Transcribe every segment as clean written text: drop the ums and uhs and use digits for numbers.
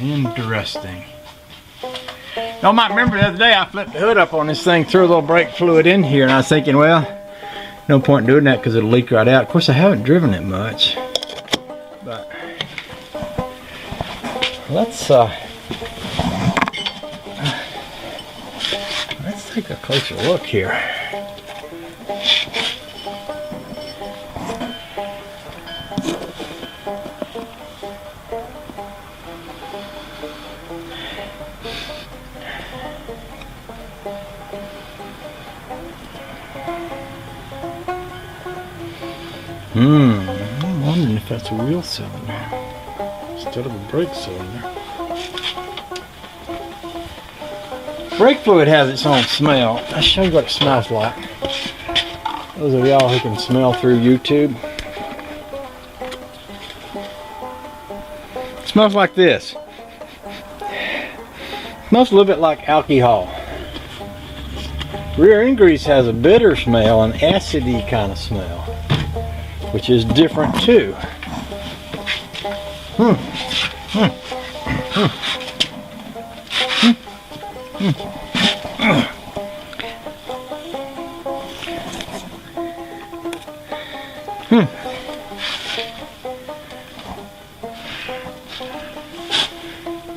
Interesting. Y'all might remember the other day I flipped the hood up on this thing, threw a little brake fluid in here, and I was thinking, well, no point in doing that because it'll leak right out. Of course, I haven't driven it much, but let's take a closer look here. I'm wondering if that's a wheel cylinder instead of a brake cylinder. Brake fluid has its own smell. I'll show you what it smells like. Those of y'all who can smell through YouTube. It smells like this. It smells a little bit like alcohol. Rear end grease has a bitter smell, an acidy kind of smell, which is different too.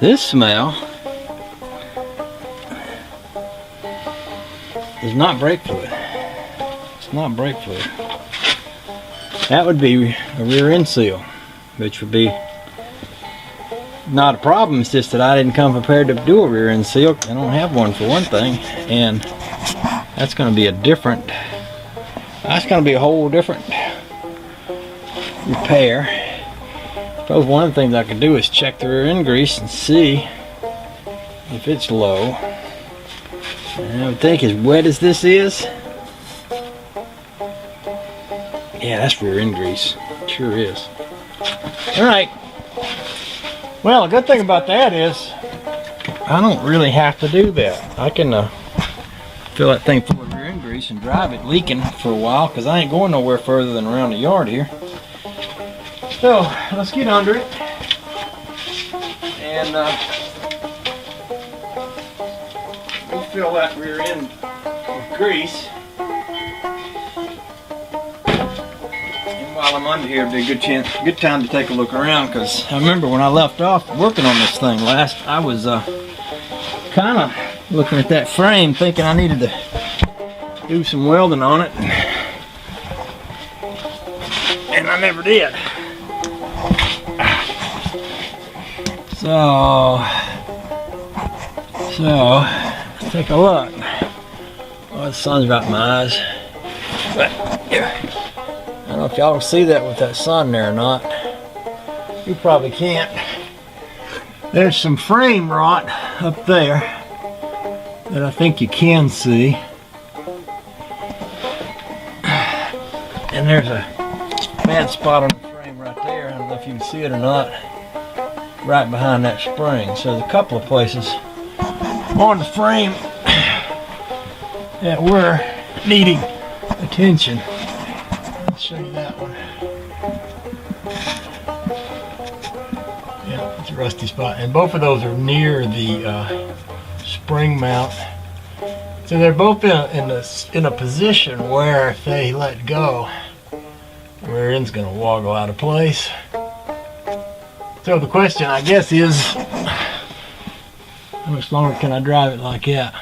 This smell is not brake fluid. It's not brake fluid. That would be a rear end seal, which would be not a problem. It's just that I didn't come prepared to do a rear end seal. I don't have one for one thing, and that's going to be a different. That's going to be a whole different repair. I suppose one of the things I could do is check the rear end grease and see if it's low. And I would think, as wet as this is, yeah, that's rear end grease. It sure is. Alright. Well, the good thing about that is I don't really have to do that. I can fill that thing full of rear end grease and drive it leaking for a while, because I ain't going nowhere further than around the yard here. So, let's get under it. And we'll fill that rear end with grease. While I'm under here, it'd be a good time to take a look around, because I remember when I left off working on this thing last, I was kind of looking at that frame thinking I needed to do some welding on it, and I never did. So let's take a look. Oh, the sun's right in my eyes. But yeah. I don't know if y'all can see that with that sun there or not. You probably can't. There's some frame rot up there that I think you can see. And there's a bad spot on the frame right there. I don't know if you can see it or not. Right behind that spring. So there's a couple of places on the frame that were needing attention. Show you that one. Yeah, it's a rusty spot, and both of those are near the spring mount. So they're both in a position where if they let go, the rear end's going to woggle out of place. So the question, I guess, is how much longer can I drive it like that?